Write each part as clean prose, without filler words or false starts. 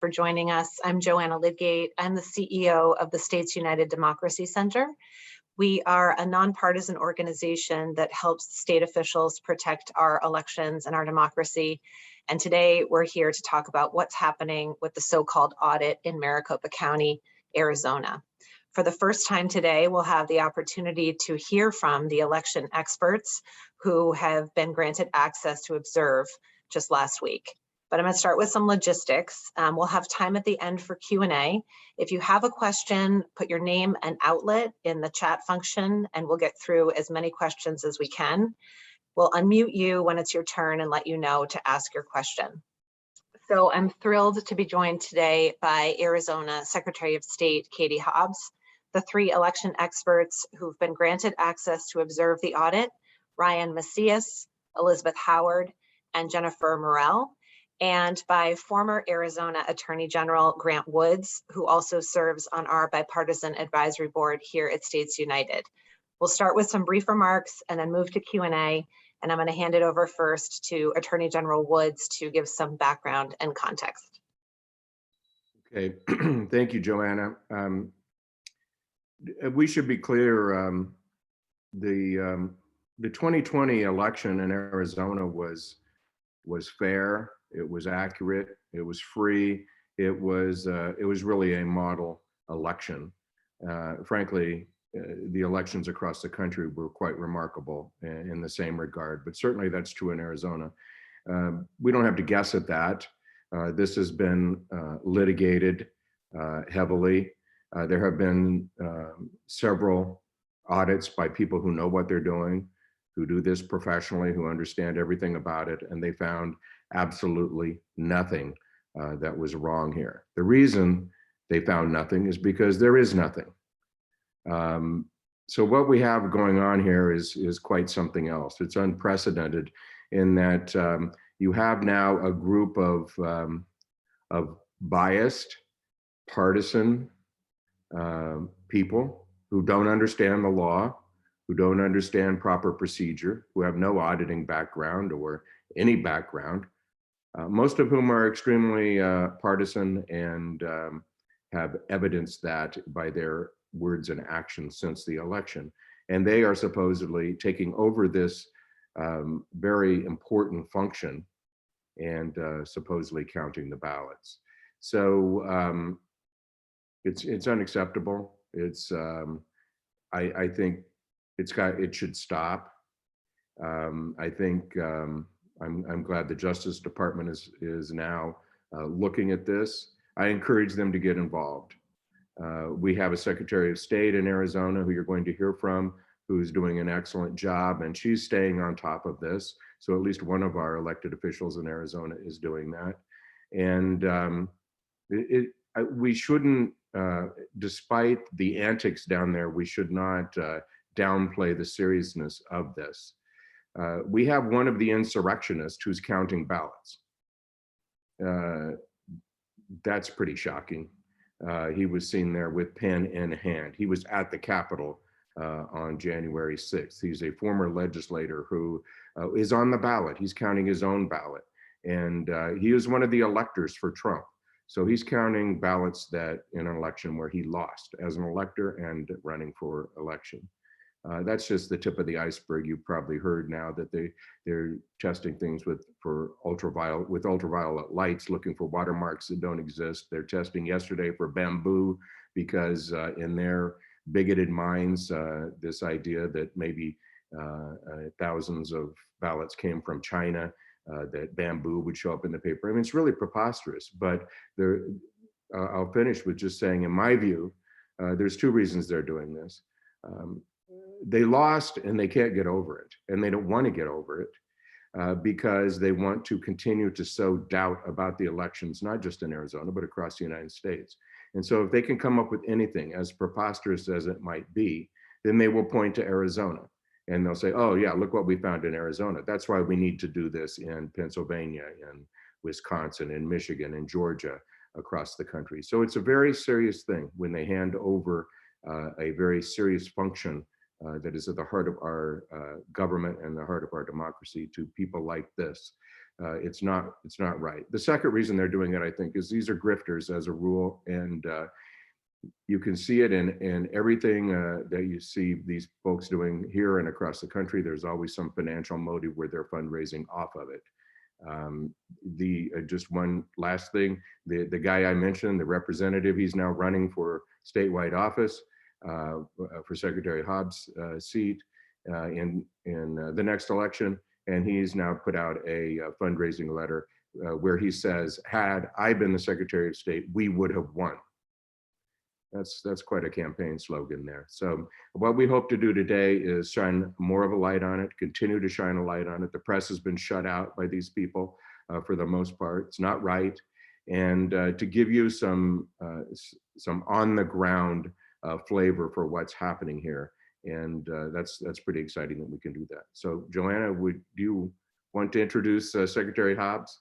for joining us. I'm Joanna Lidgate. I'm the CEO of the States United Democracy Center. We are a nonpartisan organization that helps state officials protect our elections and our democracy. And today we're here to talk about what's happening with the so-called audit in Maricopa County, Arizona. For the first time today, we'll have the opportunity to hear from the election experts who have been granted access to observe just last week. But I'm going to start with some logistics. We'll have time at the end for Q&A. If you have a question, put your name and outlet in the chat function, and we'll get through as many questions as we can. We'll unmute you when it's your turn and let you know to ask your question. So I'm thrilled to be joined today by Arizona Secretary of State, Katie Hobbs, the three election experts who've been granted access to observe the audit, Ryan Macias, Elizabeth Howard, and Jennifer Morell, and by former Arizona Attorney General Grant Woods, who also serves on our bipartisan advisory board here at States United. We'll start with some brief remarks and then move to Q&A, and I'm going to hand it over first to Attorney General Woods to give some background and context. Okay, thank you, Joanna. We should be clear, the 2020 election in Arizona was fair, it was accurate, it was free, it was really a model election. Frankly, the elections across the country were quite remarkable in the same regard, but certainly that's true in Arizona. We don't have to guess at that. This has been litigated heavily. There have been several audits by people who know what they're doing, who do this professionally, who understand everything about it, and they found absolutely nothing that was wrong here. The reason they found nothing is because there is nothing. So what we have going on here is quite something else. It's unprecedented in that you have now a group of biased, partisan people who don't understand the law, who don't understand proper procedure, who have no auditing background or any background, most of whom are extremely partisan and have evidenced that by their words and actions since the election. And they are supposedly taking over this very important function and supposedly counting the ballots. So it's unacceptable. It's I think it should stop. I think I'm glad the Justice Department is now looking at this. I encourage them to get involved. We have a Secretary of State in Arizona who you're going to hear from, who's doing an excellent job, and she's staying on top of this. So at least one of our elected officials in Arizona is doing that. And we shouldn't, despite the antics down there, we should not downplay the seriousness of this. We have one of the insurrectionists who's counting ballots. That's pretty shocking. He was seen there with pen in hand. He was at the Capitol on January 6th. He's a former legislator who is on the ballot. He's counting his own ballot. And he is one of the electors for Trump. So he's counting ballots that in an election where he lost as an elector and running for election. That's just the tip of the iceberg. You've probably heard now that they're testing things with ultraviolet lights, looking for watermarks that don't exist. They're testing yesterday for bamboo because in their bigoted minds, this idea that maybe thousands of ballots came from China, that bamboo would show up in the paper. I mean, it's really preposterous, but I'll finish with just saying, in my view, there's two reasons they're doing this. They lost and they can't get over it, and they don't want to get over it because they want to continue to sow doubt about the elections, not just in Arizona, but across the United States. And so if they can come up with anything as preposterous as it might be, then they will point to Arizona. And they'll say, oh yeah, look what we found in Arizona. That's why we need to do this in Pennsylvania, in Wisconsin, in Michigan, in Georgia, across the country. So it's a very serious thing when they hand over a very serious function that is at the heart of our government and the heart of our democracy to people like this. It's not right. The second reason they're doing it, I think, is these are grifters as a rule, and you can see it in everything that you see these folks doing here and across the country. There's always some financial motive where they're fundraising off of it. Just one last thing, the guy I mentioned, the representative, he's now running for statewide office for Secretary Hobbs' seat in the next election, and he's now put out a fundraising letter where he says, had I been the Secretary of State, we would have won. That's quite a campaign slogan there. So what we hope to do today is shine more of a light on it, continue to shine a light on it. The press has been shut out by these people for the most part. It's not right. And to give you some on the ground flavor for what's happening here. And that's pretty exciting that we can do that. So Joanna, do you want to introduce Secretary Hobbs?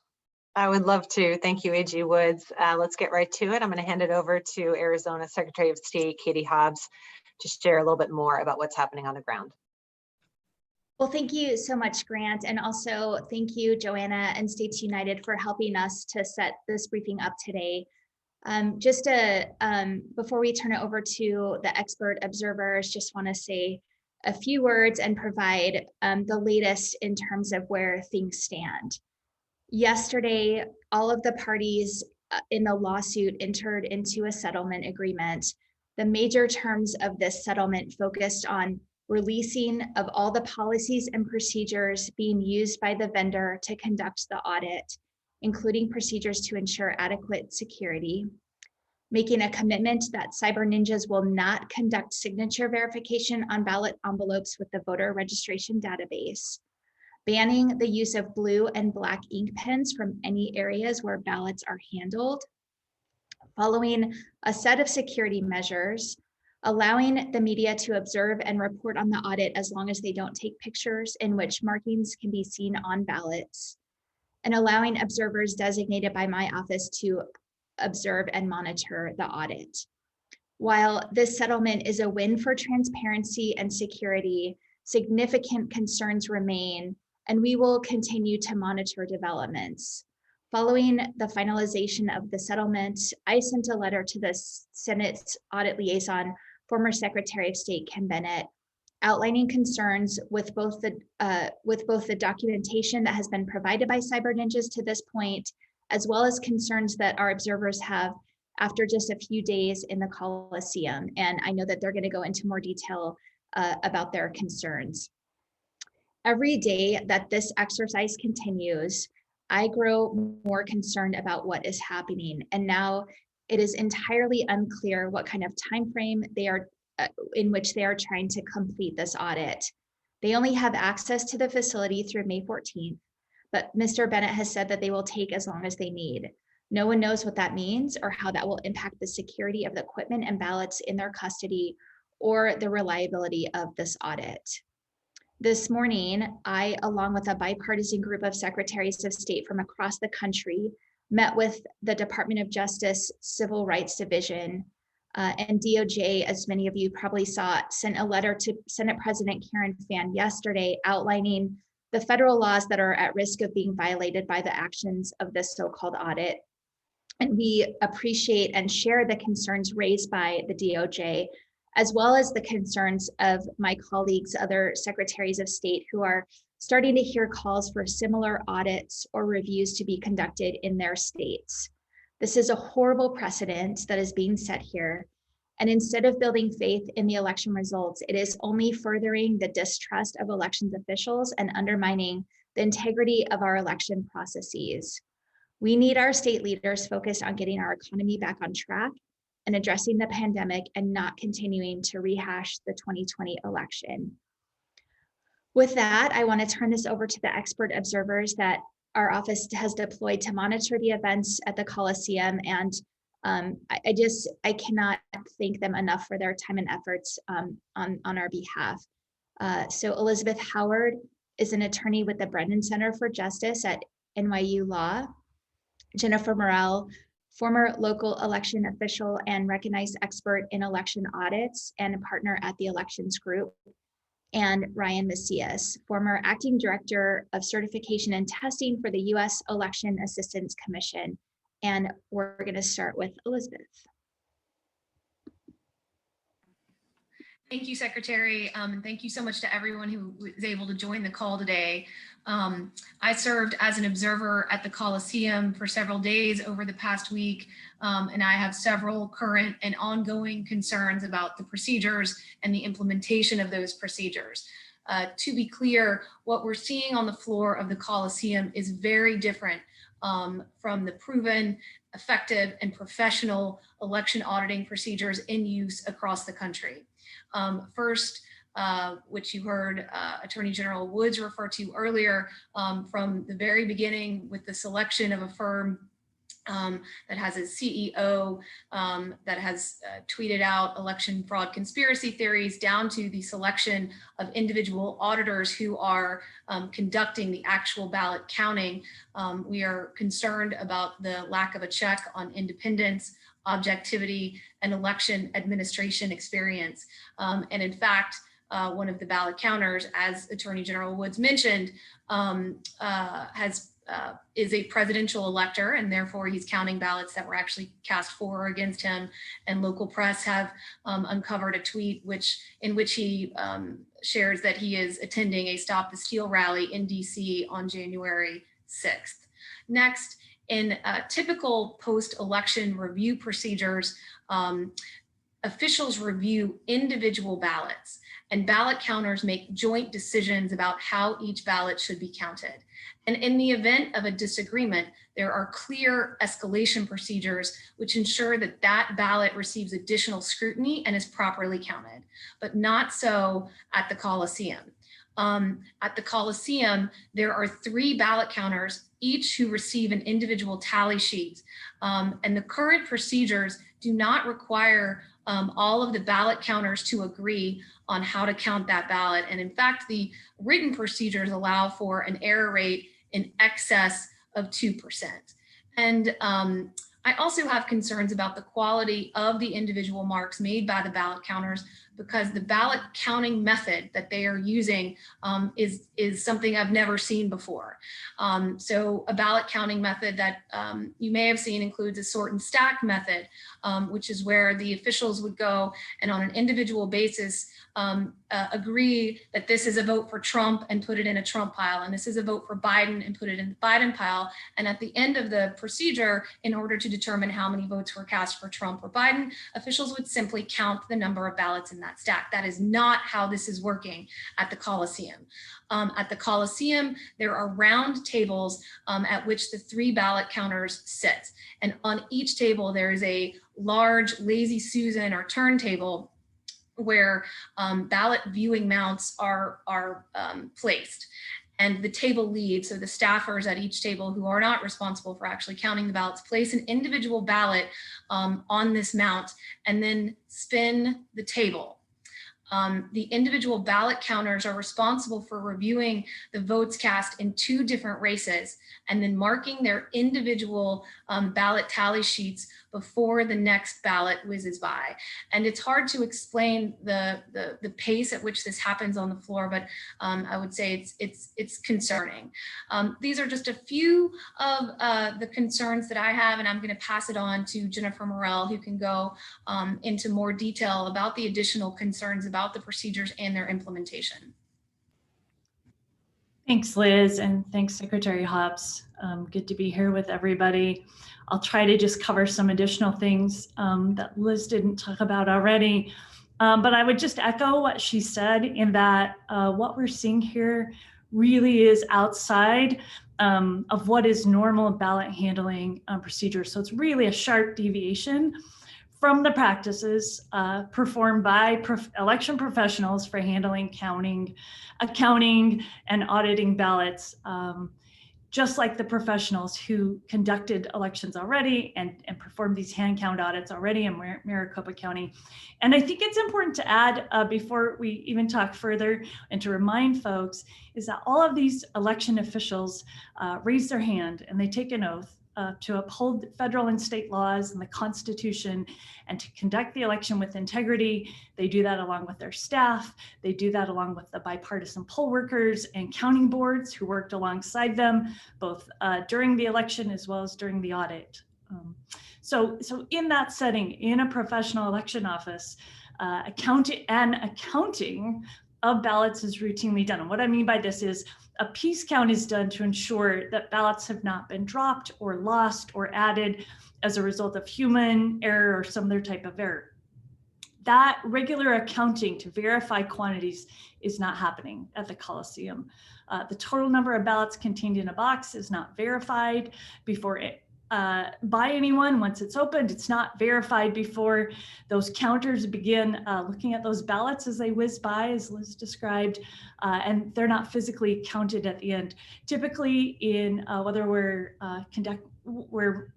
I would love to. Thank you, AG Woods. Let's get right to it. I'm going to hand it over to Arizona Secretary of State, Katie Hobbs, to share a little bit more about what's happening on the ground. Well, thank you so much, Grant. And also thank you, Joanna and States United, for helping us to set this briefing up today. Before we turn it over to the expert observers, just want to say a few words and provide the latest in terms of where things stand. Yesterday, all of the parties in the lawsuit entered into a settlement agreement. The major terms of this settlement focused on releasing of all the policies and procedures being used by the vendor to conduct the audit, including procedures to ensure adequate security, making a commitment that Cyber Ninjas will not conduct signature verification on ballot envelopes with the voter registration database, banning the use of blue and black ink pens from any areas where ballots are handled, following a set of security measures, allowing the media to observe and report on the audit as long as they don't take pictures in which markings can be seen on ballots, and allowing observers designated by my office to observe and monitor the audit. While this settlement is a win for transparency and security, significant concerns remain, and we will continue to monitor developments. Following the finalization of the settlement, I sent a letter to the Senate's audit liaison, former Secretary of State Ken Bennett, outlining concerns with both the documentation that has been provided by Cyber Ninjas to this point, as well as concerns that our observers have after just a few days in the Coliseum. And I know that they're going to go into more detail about their concerns. Every day that this exercise continues, I grow more concerned about what is happening. And now it is entirely unclear what kind of time frame they are in which they are trying to complete this audit. They only have access to the facility through May 14th, but Mr. Bennett has said that they will take as long as they need. No one knows what that means or how that will impact the security of the equipment and ballots in their custody or the reliability of this audit. This morning, I, along with a bipartisan group of secretaries of state from across the country, met with the Department of Justice Civil Rights Division, and DOJ, as many of you probably saw, sent a letter to Senate President Karen Fann yesterday outlining the federal laws that are at risk of being violated by the actions of this so-called audit. And we appreciate and share the concerns raised by the DOJ, as well as the concerns of my colleagues, other secretaries of state, who are starting to hear calls for similar audits or reviews to be conducted in their states. This is a horrible precedent that is being set here. And instead of building faith in the election results, it is only furthering the distrust of elections officials and undermining the integrity of our election processes. We need our state leaders focused on getting our economy back on track and addressing the pandemic and not continuing to rehash the 2020 election. With that, I want to turn this over to the expert observers that our office has deployed to monitor the events at the Coliseum. And I cannot thank them enough for their time and efforts on our behalf. So Elizabeth Howard is an attorney with the Brennan Center for Justice at NYU Law. Jennifer Morrell, former local election official and recognized expert in election audits and a partner at the Elections Group. and Ryan Macias, former Acting Director of Certification and Testing for the U.S. Election Assistance Commission. And we're going to start with Elizabeth. Thank you, Secretary, and thank you so much to everyone who was able to join the call today. I served as an observer at the Coliseum for several days over the past week, and I have several current and ongoing concerns about the procedures and the implementation of those procedures. To be clear, what we're seeing on the floor of the Coliseum is very different from the proven, effective, and professional election auditing procedures in use across the country. First, which you heard Attorney General Woods refer to earlier, from the very beginning with the selection of a firm that has a CEO that has tweeted out election fraud conspiracy theories, down to the selection of individual auditors who are conducting the actual ballot counting. We are concerned about the lack of a check on independence, objectivity, and election administration experience. And in fact, one of the ballot counters, as Attorney General Woods mentioned, is a presidential elector, and therefore he's counting ballots that were actually cast for or against him. And local press have uncovered a tweet in which he shares that he is attending a Stop the Steal rally in DC on January 6th. Next, in typical post-election review procedures, officials review individual ballots, and ballot counters make joint decisions about how each ballot should be counted. And in the event of a disagreement, there are clear escalation procedures which ensure that that ballot receives additional scrutiny and is properly counted, but not so at the Coliseum. At the Coliseum, there are 3 ballot counters, each who receive an individual tally sheet. And the current procedures do not require all of the ballot counters to agree on how to count that ballot. And in fact, the written procedures allow for an error rate in excess of 2%. And I also have concerns about the quality of the individual marks made by the ballot counters, because the ballot counting method that they are using is something I've never seen before. So a ballot counting method that you may have seen includes a sort and stack method, which is where the officials would go and on an individual basis agree that this is a vote for Trump and put it in a Trump pile, and this is a vote for Biden and put it in the Biden pile. And at the end of the procedure, in order to determine how many votes were cast for Trump or Biden, officials would simply count the number of ballots in that stack. That is not how this is working at the Coliseum. At the Coliseum, there are round tables at which the 3 ballot counters sit. And on each table, there is a large lazy Susan or turntable where ballot viewing mounts are placed. And the table lead, so the staffers at each table who are not responsible for actually counting the ballots, place an individual ballot on this mount and then spin the table. The individual ballot counters are responsible for reviewing the votes cast in 2 different races and then marking their individual ballot tally sheets before the next ballot whizzes by. And it's hard to explain the pace at which this happens on the floor, but I would say it's concerning. These are just a few of the concerns that I have, and I'm going to pass it on to Jennifer Morell, who can go into more detail about the additional concerns about the procedures and their implementation. Thanks, Liz, and thanks, Secretary Hobbs. Good to be here with everybody. I'll try to just cover some additional things that Liz didn't talk about already, but I would just echo what she said in that what we're seeing here really is outside of what is normal ballot handling procedure. So it's really a sharp deviation from the practices performed by election professionals for handling counting, accounting, and auditing ballots, just like the professionals who conducted elections already and performed these hand count audits already in Maricopa County. And I think it's important to add before we even talk further and to remind folks is that all of these election officials raise their hand and they take an oath to uphold federal and state laws and the Constitution and to conduct the election with integrity. They do that along with their staff. They do that along with the bipartisan poll workers and counting boards who worked alongside them, both during the election as well as during the audit. So in that setting, in a professional election office, accounting of ballots is routinely done. And what I mean by this is a piece count is done to ensure that ballots have not been dropped or lost or added as a result of human error or some other type of error. That regular accounting to verify quantities is not happening at the Coliseum. The total number of ballots contained in a box is not verified before by anyone. Once it's opened, it's not verified before those counters begin looking at those ballots as they whiz by, as Liz described, and they're not physically counted at the end. Typically in whether we're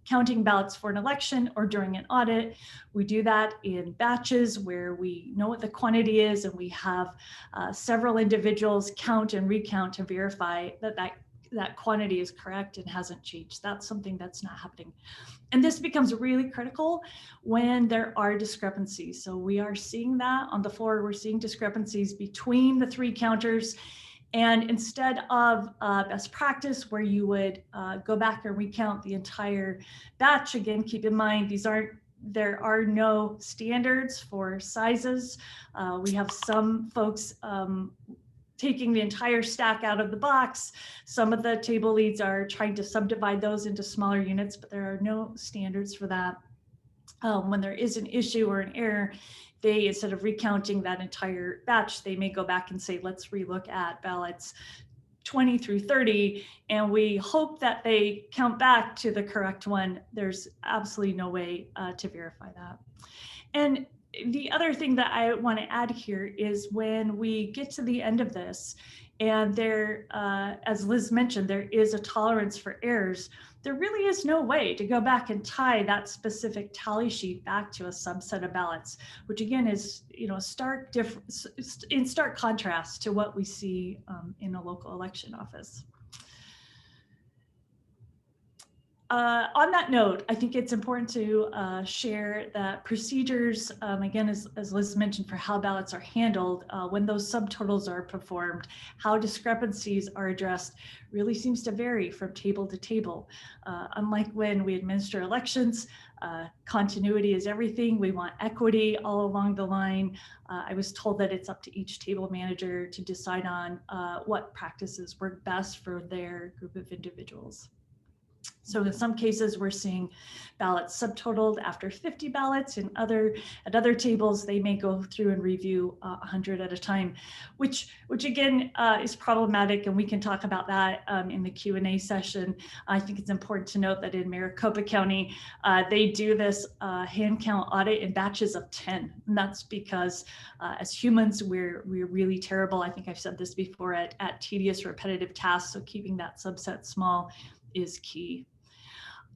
counting ballots for an election or during an audit, we do that in batches where we know what the quantity is and we have several individuals count and recount to verify that quantity is correct and hasn't changed. That's something that's not happening. And this becomes really critical when there are discrepancies. So we are seeing that on the floor. We're seeing discrepancies between the three counters. And instead of best practice where you would go back and recount the entire batch, again, keep in mind, there are no standards for sizes. We have some folks taking the entire stack out of the box. Some of the table leads are trying to subdivide those into smaller units, but there are no standards for that. When there is an issue or an error, they, instead of recounting that entire batch, they may go back and say, let's relook at ballots 20 through 30, and we hope that they count back to the correct one. There's absolutely no way to verify that. And the other thing that I want to add here is when we get to the end of this, and there, as Liz mentioned, there is a tolerance for errors, there really is no way to go back and tie that specific tally sheet back to a subset of ballots, which again is, in stark contrast to what we see in a local election office. On that note, I think it's important to share that procedures, again, as Liz mentioned, for how ballots are handled, when those subtotals are performed, how discrepancies are addressed really seems to vary from table to table. Unlike when we administer elections, continuity is everything. We want equity all along the line. I was told that it's up to each table manager to decide on what practices work best for their group of individuals. So in some cases, we're seeing ballots subtotaled after 50 ballots. At other tables, they may go through and review 100 at a time, which again is problematic, and we can talk about that in the Q&A session. I think it's important to note that in Maricopa County, they do this hand count audit in batches of 10, and that's because as humans, we're really terrible. I think I've said this before at tedious, repetitive tasks. So keeping that subset small is key.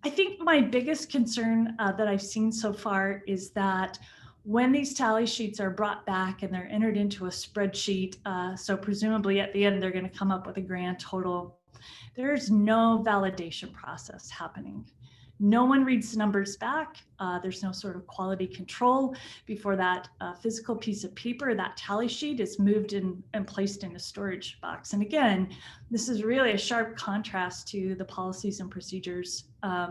I think my biggest concern that I've seen so far is that when these tally sheets are brought back and they're entered into a spreadsheet, so presumably at the end they're going to come up with a grand total, there's no validation process happening. No one reads the numbers back. There's no sort of quality control before that physical piece of paper, that tally sheet, is moved in and placed in a storage box. And again, this is really a sharp contrast to the policies and procedures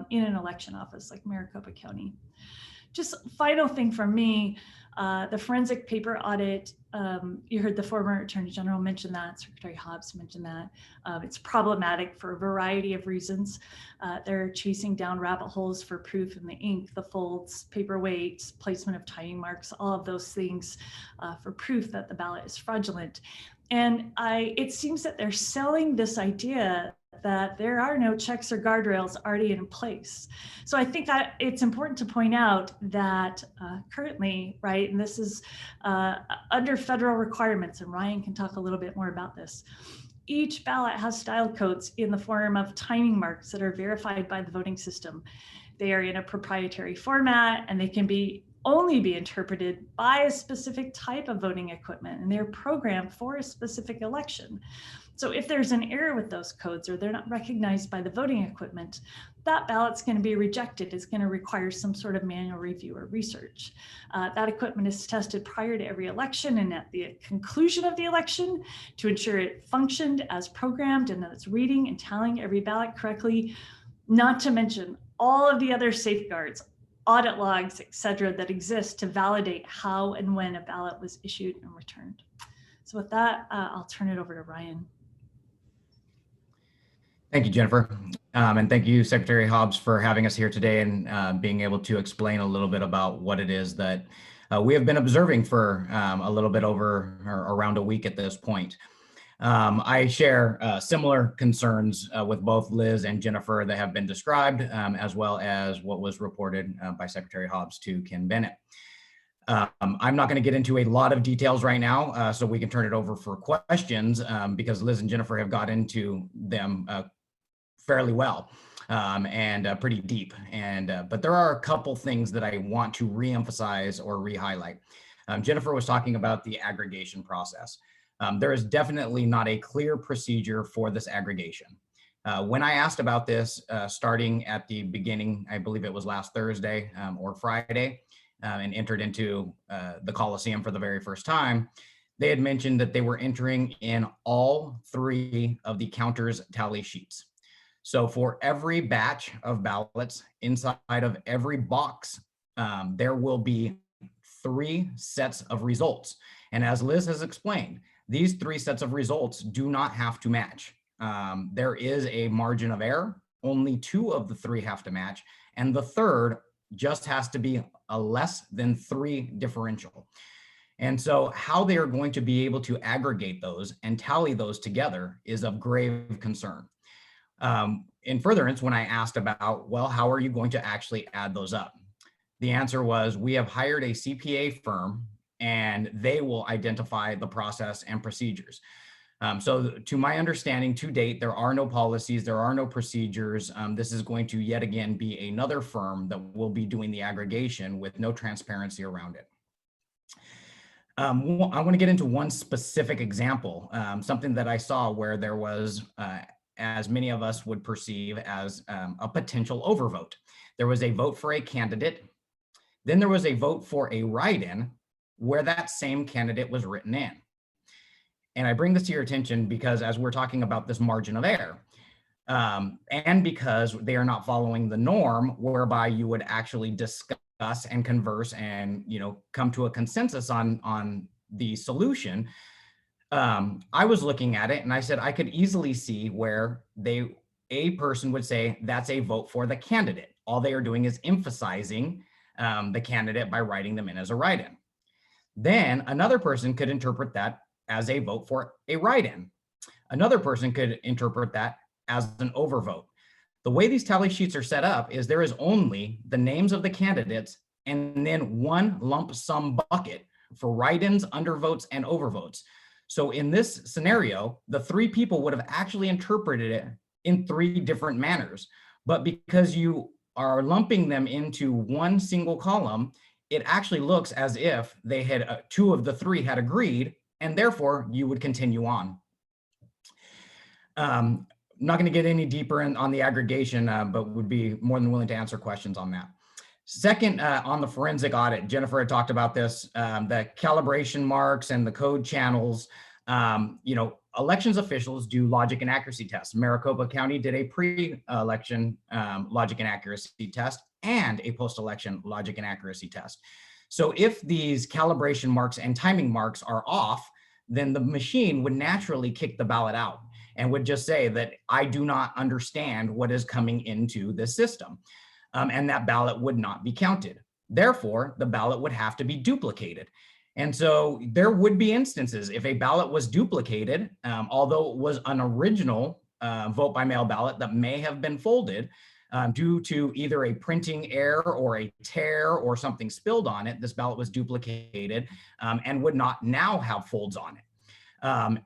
in an election office like Maricopa County. Just final thing from me, the forensic paper audit, you heard the former Attorney General mention that, Secretary Hobbs mentioned that. It's problematic for a variety of reasons. They're chasing down rabbit holes for proof in the ink, the folds, paper weights, placement of timing marks, all of those things for proof that the ballot is fraudulent. And it seems that they're selling this idea that there are no checks or guardrails already in place. So I think it's important to point out that currently, right, and this is under federal requirements, and Ryan can talk a little bit more about this, each ballot has style codes in the form of timing marks that are verified by the voting system. They are in a proprietary format, and they can only be interpreted by a specific type of voting equipment, and they're programmed for a specific election. So if there's an error with those codes or they're not recognized by the voting equipment, that ballot's going to be rejected. It's going to require some sort of manual review or research. That equipment is tested prior to every election and at the conclusion of the election to ensure it functioned as programmed and that it's reading and tallying every ballot correctly, not to mention all of the other safeguards, audit logs, et cetera, that exist to validate how and when a ballot was issued and returned. So with that, I'll turn it over to Ryan. Thank you, Jennifer. And thank you, Secretary Hobbs, for having us here today and being able to explain a little bit about what it is that we have been observing for a little bit over or around a week at this point. I share similar concerns with both Liz and Jennifer that have been described, as well as what was reported by Secretary Hobbs to Ken Bennett. I'm not going to get into a lot of details right now, so we can turn it over for questions because Liz and Jennifer have got into them fairly well and pretty deep. But there are a couple things that I want to reemphasize or re-highlight. Jennifer was talking about the aggregation process. There is definitely not a clear procedure for this aggregation. When I asked about this starting at the beginning, I believe it was last Thursday or Friday, and entered into the Coliseum for the very first time, they had mentioned that they were entering in all 3 of the counters' tally sheets. So for every batch of ballots inside of every box, there will be 3 sets of results. And as Liz has explained, these 3 sets of results do not have to match. There is a margin of error. Only 2 of the 3 have to match. And the third just has to be a less than 3 differential. And so how they are going to be able to aggregate those and tally those together is of grave concern. In furtherance, when I asked about, well, how are you going to actually add those up? The answer was, we have hired a CPA firm and they will identify the process and procedures. So to my understanding to date, there are no policies, there are no procedures. This is going to yet again be another firm that will be doing the aggregation with no transparency around it. I want to get into one specific example, something that I saw where there was, as many of us would perceive as a potential overvote. There was a vote for a candidate, then there was a vote for a write-in where that same candidate was written in. And I bring this to your attention because as we're talking about this margin of error, and because they are not following the norm whereby you would actually discuss and converse and come to a consensus on the solution, I was looking at it and I said I could easily see where a person would say that's a vote for the candidate. All they are doing is emphasizing the candidate by writing them in as a write-in. Then another person could interpret that as a vote for a write-in. Another person could interpret that as an overvote. The way these tally sheets are set up is there is only the names of the candidates and then one lump sum bucket for write-ins, undervotes, and overvotes. So in this scenario, the 3 people would have actually interpreted it in 3 different manners. But because you are lumping them into one single column, it actually looks as if they had 2 of the 3 had agreed, and therefore you would continue on. I'm not going to get any deeper on the aggregation, but would be more than willing to answer questions on that. Second, on the forensic audit, Jennifer had talked about this, the calibration marks and the code channels. Elections officials do logic and accuracy tests. Maricopa County did a pre-election logic and accuracy test and a post-election logic and accuracy test. So if these calibration marks and timing marks are off, then the machine would naturally kick the ballot out and would just say that I do not understand what is coming into this system. And that ballot would not be counted. Therefore, the ballot would have to be duplicated. And so there would be instances if a ballot was duplicated, although it was an original vote by mail ballot that may have been folded due to either a printing error or a tear or something spilled on it, this ballot was duplicated and would not now have folds on it.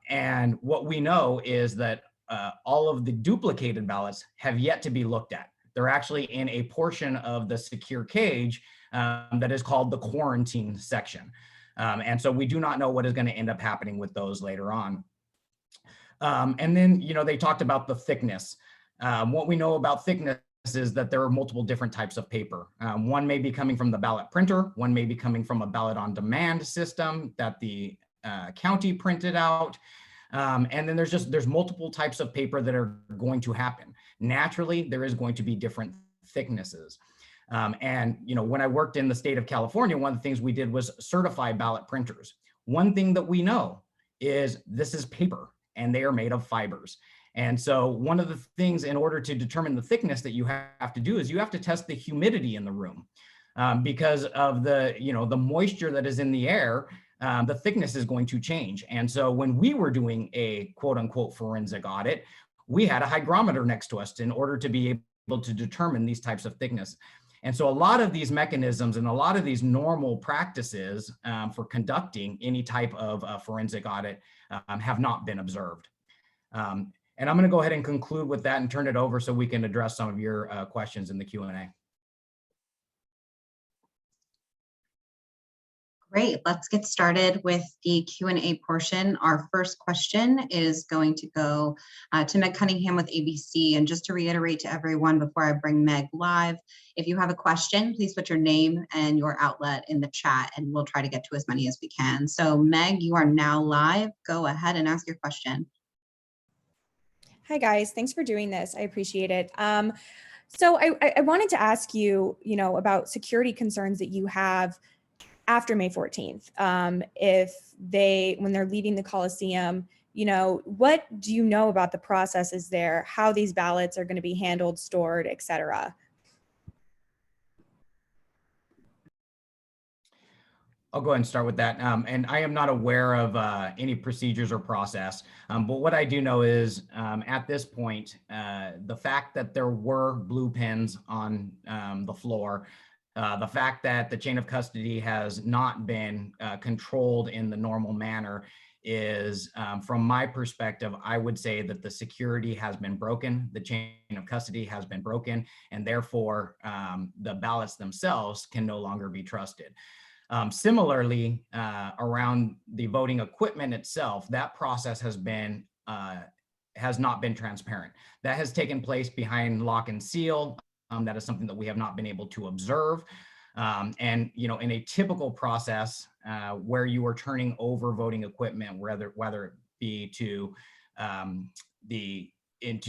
And what we know is that all of the duplicated ballots have yet to be looked at. They're actually in a portion of the secure cage that is called the quarantine section. And so we do not know what is going to end up happening with those later on. And then, they talked about the thickness. What we know about thickness is that there are multiple different types of paper. One may be coming from the ballot printer, one may be coming from a ballot on demand system that the county printed out. And then there's multiple types of paper that are going to happen. Naturally, there is going to be different thicknesses. And when I worked in the state of California, one of the things we did was certify ballot printers. One thing that we know is this is paper and they are made of fibers. And so one of the things in order to determine the thickness that you have to do is you have to test the humidity in the room because of the moisture that is in the air. The thickness is going to change. And so when we were doing a quote unquote forensic audit, we had a hygrometer next to us in order to be able to determine these types of thickness. And so a lot of these mechanisms and a lot of these normal practices for conducting any type of forensic audit have not been observed. And I'm going to go ahead and conclude with that and turn it over so we can address some of your questions in the Q&A. Great, let's get started with the Q&A portion. Our first question is going to go to Meg Cunningham with ABC. And just to reiterate to everyone before I bring Meg live, if you have a question, please put your name and your outlet in the chat and we'll try to get to as many as we can. So Meg, you are now live. Go ahead and ask your question. Hi guys, thanks for doing this. I appreciate it. So I wanted to ask you, about security concerns that you have after May 14th. When they're leaving the Coliseum, what do you know about the processes there, how these ballots are going to be handled, stored, et cetera? I'll go ahead and start with that. And I am not aware of any procedures or process. But what I do know is at this point, the fact that there were blue pens on the floor, the fact that the chain of custody has not been controlled in the normal manner is, from my perspective, I would say that the security has been broken, the chain of custody has been broken, and therefore the ballots themselves can no longer be trusted. Similarly, around the voting equipment itself, that process has not been transparent. That has taken place behind lock and seal. That is something that we have not been able to observe. And in a typical process where you are turning over voting equipment, whether it be to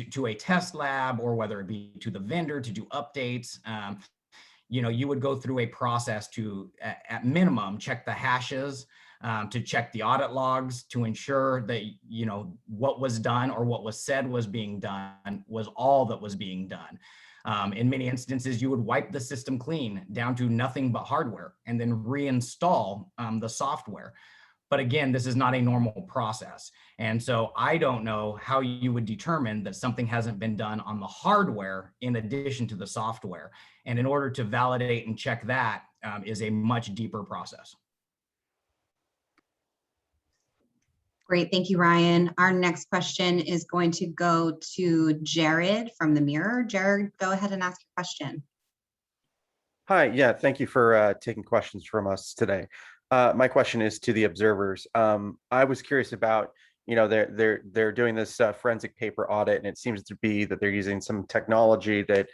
to a test lab or whether it be to the vendor to do updates, you would go through a process to, at minimum, check the hashes, to check the audit logs, to ensure that, what was done or what was said was being done was all that was being done. In many instances, you would wipe the system clean down to nothing but hardware and then reinstall the software. But again, this is not a normal process. And so I don't know how you would determine that something hasn't been done on the hardware in addition to the software. And in order to validate and check that is a much deeper process. Great, thank you, Ryan. Our next question is going to go to Jared from the Mirror. Jared, go ahead and ask your question. Hi, yeah, thank you for taking questions from us today. My question is to the observers. I was curious about, they're doing this forensic paper audit, and it seems to be that they're using some technology that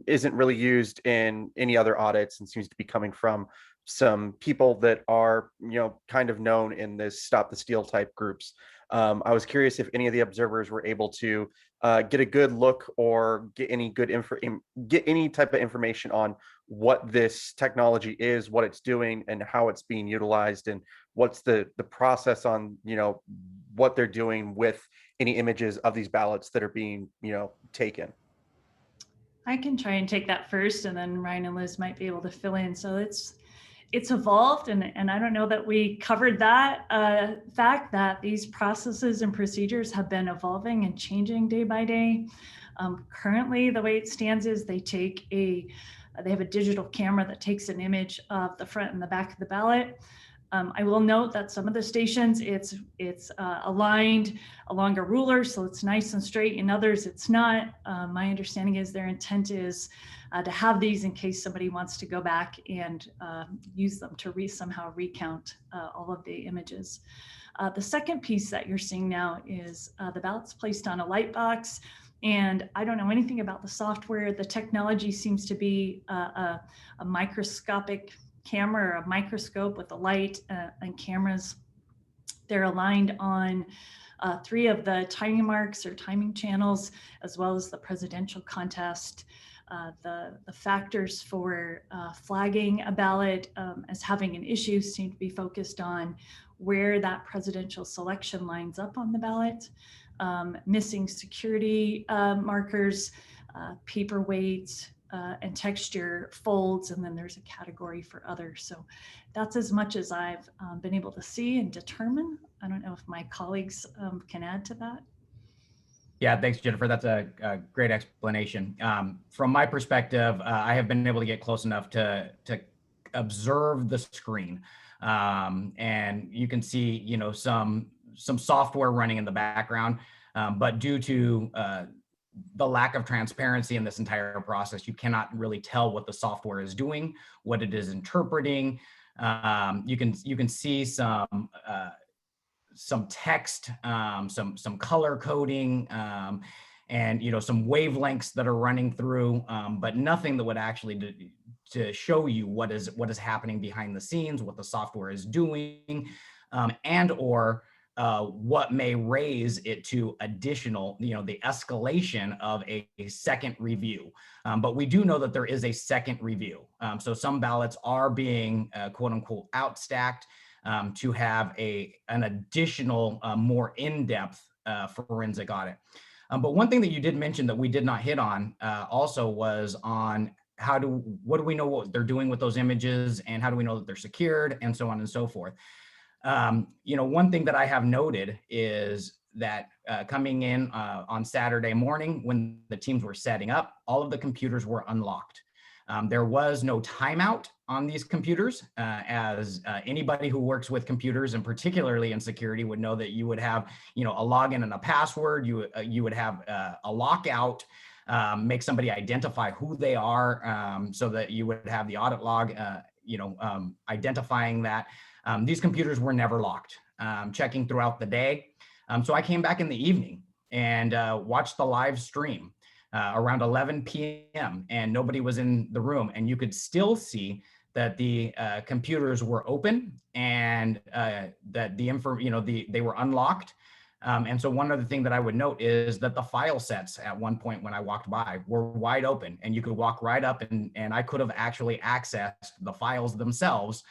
isn't really used in any other audits and seems to be coming from some people that are, kind of known in this Stop the Steal type groups. I was curious if any of the observers were able to get a good look or get any type of information on what this technology is, what it's doing, and how it's being utilized, and what's the process on, what they're doing with any images of these ballots that are being, taken. I can try and take that first, and then Ryan and Liz might be able to fill in. So it's evolved, and I don't know that we covered that fact that these processes and procedures have been evolving and changing day by day. Currently, the way it stands is they have a digital camera that takes an image of the front and the back of the ballot. I will note that some of the stations, it's aligned along a ruler, so it's nice and straight. In others, it's not. My understanding is their intent is to have these in case somebody wants to go back and use them to somehow recount all of the images. The second piece that you're seeing now is the ballots placed on a light box. And I don't know anything about the software. The technology seems to be a microscopic camera or a microscope with a light and cameras. They're aligned on 3 of the timing marks or timing channels, as well as the presidential contest. The factors for flagging a ballot as having an issue seem to be focused on where that presidential selection lines up on the ballot, missing security markers, paperweight, and texture folds, and then there's a category for others. So that's as much as I've been able to see and determine. I don't know if my colleagues can add to that. Yeah, thanks, Jennifer. That's a great explanation. From my perspective, I have been able to get close enough to observe the screen, and you can see, you know, some software running in the background, but due to the lack of transparency in this entire process, you cannot really tell what the software is doing, what it is interpreting. You can see some text, some color coding, and, you know, some wavelengths that are running through, but nothing that would actually to show you what is happening behind the scenes, what the software is doing, and or what may raise it to additional, you know, the escalation of a second review. But we do know that there is a second review. So some ballots are being quote unquote outstacked to have an additional, more in-depth forensic audit. But one thing that you did mention that we did not hit on also was on what do we know what they're doing with those images, and how do we know that they're secured, and so on and so forth. You know, one thing that I have noted is that coming in on Saturday morning when the teams were setting up, all of the computers were unlocked. There was no timeout on these computers, as anybody who works with computers, and particularly in security, would know that you would have, you know, a login and a password. You would have a lockout, make somebody identify who they are, so that you would have the audit log, identifying that. These computers were never locked, checking throughout the day. So I came back in the evening and watched the live stream around 11 p.m. and nobody was in the room, and you could still see that the computers were open and that they were unlocked. And so one other thing that I would note is that the file sets at one point when I walked by were wide open, and you could walk right up and I could have actually accessed the files themselves,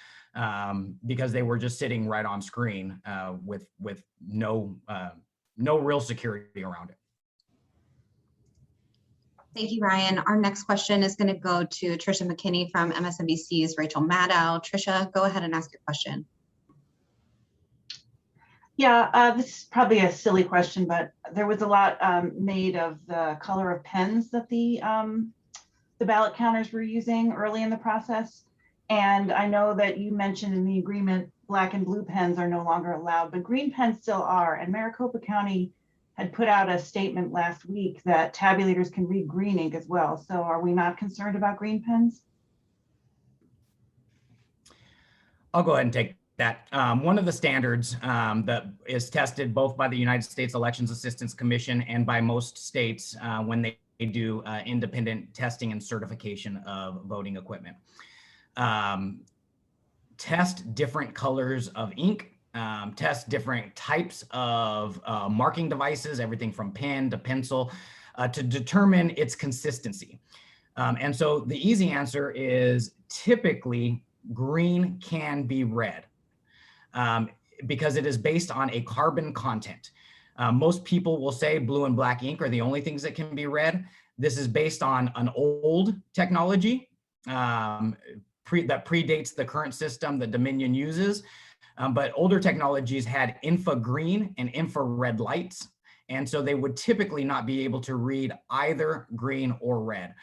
because they were just sitting right on screen with no real security around it. Thank you, Ryan. Our next question is going to go to Tricia McKinney from MSNBC's Rachel Maddow. Tricia, go ahead and ask your question. Yeah, this is probably a silly question, but there was a lot made of the color of pens that the ballot counters were using early in the process. And I know that you mentioned in the agreement, black and blue pens are no longer allowed, but green pens still are. And Maricopa County had put out a statement last week that tabulators can read green ink as well. So are we not concerned about green pens? I'll go ahead and take that. One of the standards that is tested both by the United States Elections Assistance Commission and by most states when they do independent testing and certification of voting equipment. Test different colors of ink, test different types of marking devices, everything from pen to pencil, to determine its consistency. And so the easy answer is typically green can be read because it is based on a carbon content. Most people will say blue and black ink are the only things that can be read. This is based on an old technology that predates the current system that Dominion uses. But older technologies had infragreen and infrared lights. And so they would typically not be able to read either green or red.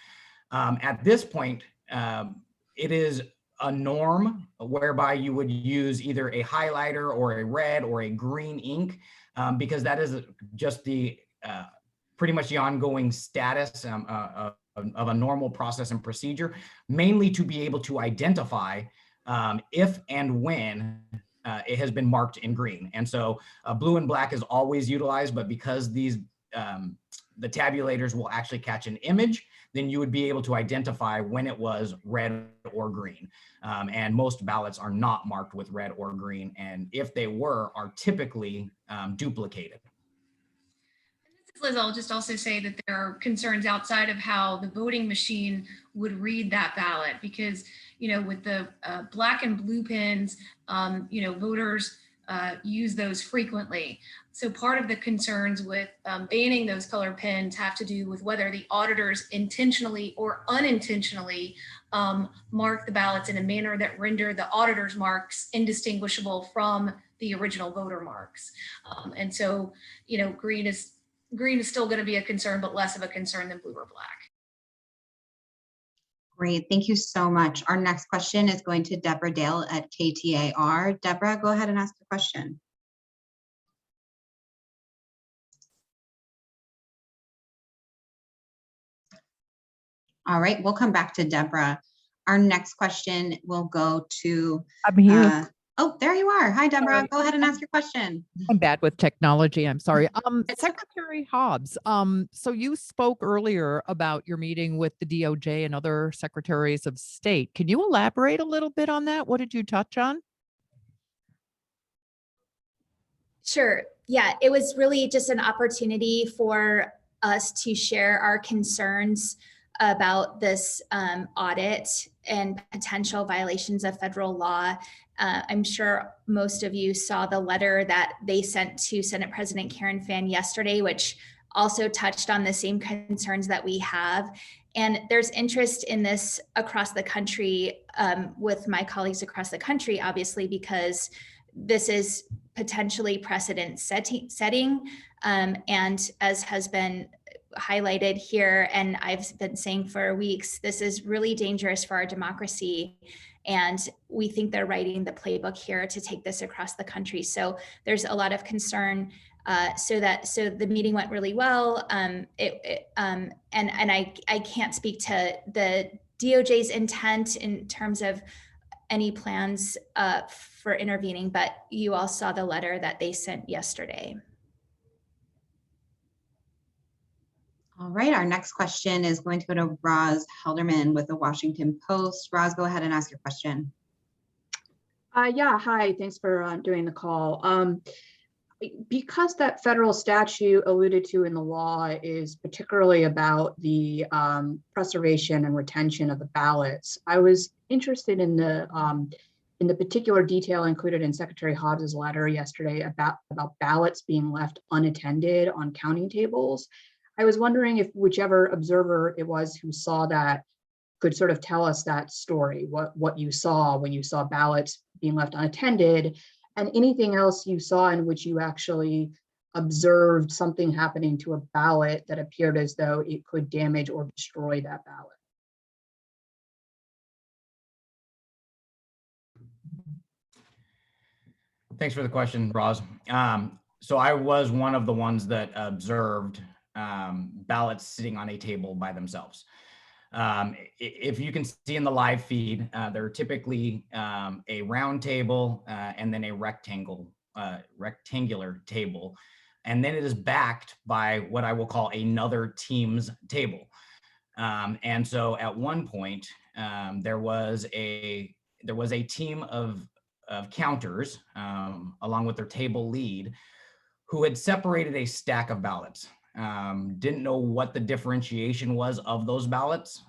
At this point, it is a norm whereby you would use either a highlighter or a red or a green ink, because that is just the pretty much the ongoing status of a normal process and procedure, mainly to be able to identify if and when it has been marked in green. And so blue and black is always utilized, but because these the tabulators will actually catch an image, then you would be able to identify when it was red or green. And most ballots are not marked with red or green, and if they were, are typically duplicated. Liz, I'll just also say that there are concerns outside of how the voting machine would read that ballot, because, you know, with the black and blue pens, you know, voters use those frequently. So part of the concerns with banning those color pens have to do with whether the auditors intentionally or unintentionally mark the ballots in a manner that render the auditor's marks indistinguishable from the original voter marks. And so, you know, green is still going to be a concern, but less of a concern than blue or black. Great, thank you so much. Our next question is going to Deborah Dale at KTAR. Deborah, go ahead and ask the question. All right, we'll come back to Deborah. Our next question will go to... I'm here. Oh, there you are. Hi, Deborah. Go ahead and ask your question. I'm bad with technology. I'm sorry. Secretary Hobbs, so you spoke earlier about your meeting with the DOJ and other secretaries of state. Can you elaborate a little bit on that? What did you touch on? Sure. Yeah, it was really just an opportunity for us to share our concerns about this audit and potential violations of federal law. I'm sure most of you saw the letter that they sent to Senate President Karen Fann yesterday, which also touched on the same concerns that we have. And there's interest in this across the country with my colleagues across the country, obviously, because this is potentially precedent setting. And as has been highlighted here, and I've been saying for weeks, this is really dangerous for our democracy. And we think they're writing the playbook here to take this across the country. So there's a lot of concern. So the meeting went really well. And I can't speak to the DOJ's intent in terms of any plans for intervening, but you all saw the letter that they sent yesterday. All right, our next question is going to go to Roz Helderman with the Washington Post. Roz, go ahead and ask your question. Yeah, hi, thanks for doing the call. Because that federal statute alluded to in the law is particularly about the preservation and retention of the ballots, I was interested in the particular detail included in Secretary Hobbs's letter yesterday about ballots being left unattended on counting tables. I was wondering if whichever observer it was who saw that could sort of tell us that story, what you saw when you saw ballots being left unattended, and anything else you saw in which you actually observed something happening to a ballot that appeared as though it could damage or destroy that ballot. Thanks for the question, Roz. So I was one of the ones that observed ballots sitting on a table by themselves. If you can see in the live feed, they're typically a round table and then a rectangular table. And then it is backed by what I will call another team's table. And so at one point, there was a team of counters along with their table lead who had separated a stack of ballots. Didn't know what the differentiation was of those ballots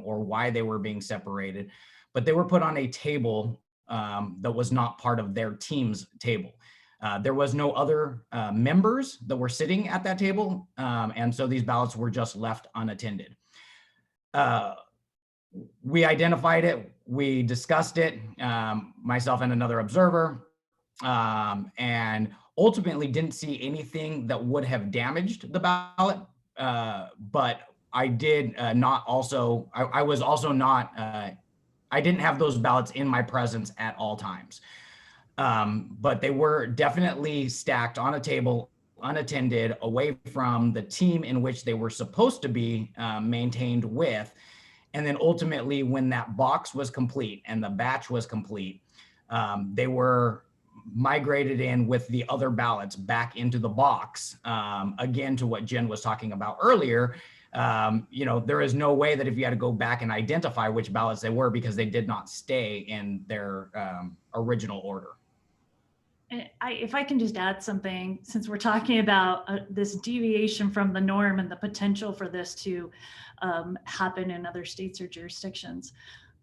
or why they were being separated, but they were put on a table that was not part of their team's table. There was no other members that were sitting at that table, and so these ballots were just left unattended. We identified it, we discussed it, myself and another observer, and ultimately didn't see anything that would have damaged the ballot, but I did not also, I was also not I didn't have those ballots in my presence at all times. But they were definitely stacked on a table, unattended, away from the team in which they were supposed to be maintained with. And then ultimately, when that box was complete and the batch was complete, they were migrated in with the other ballots back into the box. Again, to what Jen was talking about earlier, there is no way that if you had to go back and identify which ballots they were, because they did not stay in their original order. If I can just add something, since we're talking about this deviation from the norm and the potential for this to happen in other states or jurisdictions,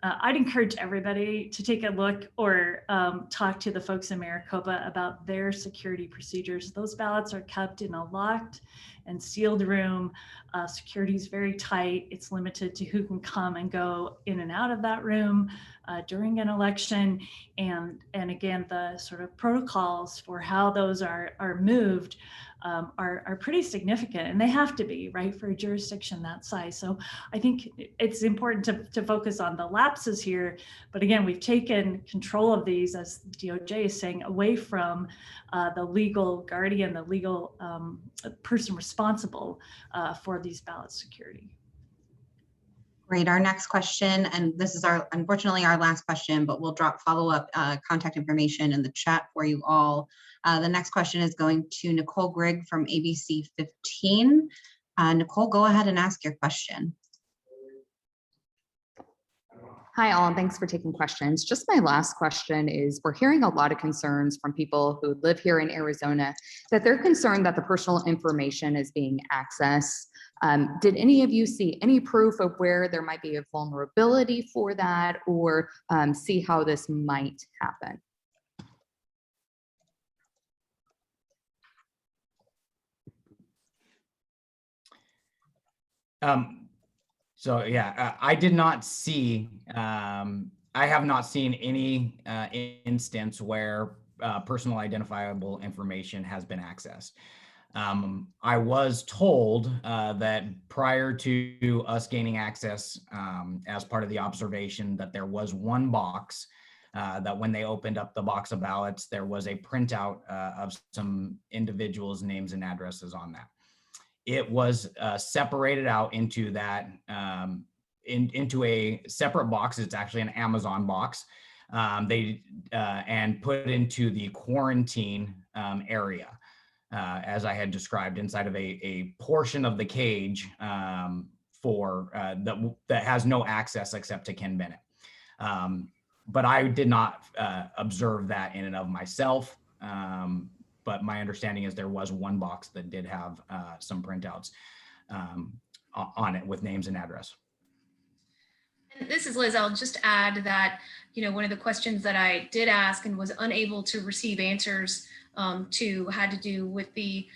I'd encourage everybody to take a look or talk to the folks in Maricopa about their security procedures. Those ballots are kept in a locked and sealed room. Security is very tight. It's limited to who can come and go in and out of that room during an election. And again, the sort of protocols for how those are moved are pretty significant, and they have to be, right, for a jurisdiction that size. So I think it's important to focus on the lapses here. But again, we've taken control of these, as DOJ is saying, away from the legal guardian, the legal person responsible for these ballot security. Great. Our next question, and this is unfortunately our last question, but we'll drop follow-up contact information in the chat for you all. The next question is going to Nicole Grigg from ABC 15. Nicole, go ahead and ask your question. Hi all, and thanks for taking questions. Just my last question is, we're hearing a lot of concerns from people who live here in Arizona that they're concerned that the personal information is being accessed. Did any of you see any proof of where there might be a vulnerability for that, or see how this might happen? So yeah, I did not see, I have not seen any instance where personal identifiable information has been accessed. I was told that prior to us gaining access as part of the observation, that there was one box that when they opened up the box of ballots, there was a printout of some individuals' names and addresses on that. It was separated out into that, into a separate box. It's actually an Amazon box. And put into the quarantine area. As I had described, inside of a portion of the cage that has no access except to Ken Bennett. But I did not observe that in and of myself. But my understanding is there was one box that did have some printouts on it with names and address. And this is Liz. I'll just add that, one of the questions that I did ask and was unable to receive answers to had to do with the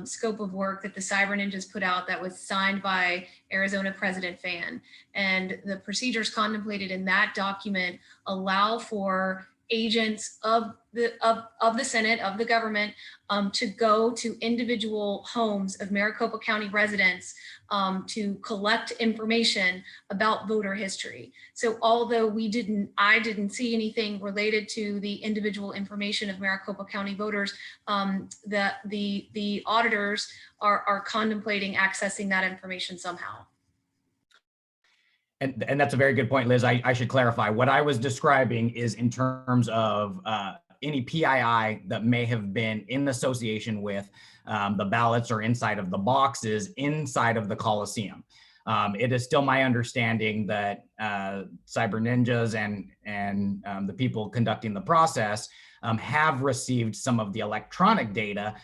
scope of work that the Cyber Ninjas put out that was signed by Arizona President Fan. And the procedures contemplated in that document allow for agents of the Senate, of the government, to go to individual homes of Maricopa County residents to collect information about voter history. So although I didn't see anything related to the individual information of Maricopa County voters, the auditors are contemplating accessing that information somehow. And that's a very good point, Liz. I should clarify. What I was describing is in terms of any PII that may have been in association with the ballots or inside of the boxes inside of the Coliseum. It is still my understanding that Cyber Ninjas and the people conducting the process have received some of the electronic data.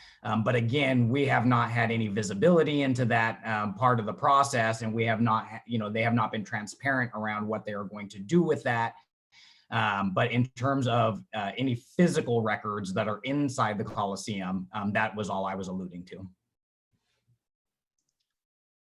But again, we have not had any visibility into that part of the process, and we have not, they have not been transparent around what they are going to do with that. But in terms of any physical records that are inside the Coliseum, that was all I was alluding to.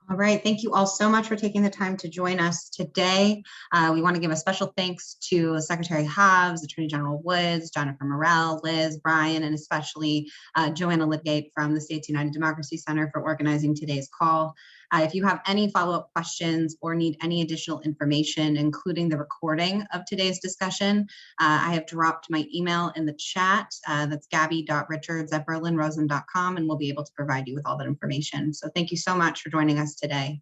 All right, thank you all so much for taking the time to join us today. We want to give a special thanks to Secretary Hobbs, Attorney General Woods, Jennifer Morrell, Liz, Brian, and especially Joanna Lidgate from the States United Democracy Center for organizing today's call. If you have any follow-up questions or need any additional information, including the recording of today's discussion, I have dropped my email in the chat. That's gabby.richards@berlinrosen.com, and we'll be able to provide you with all that information. So thank you so much for joining us today.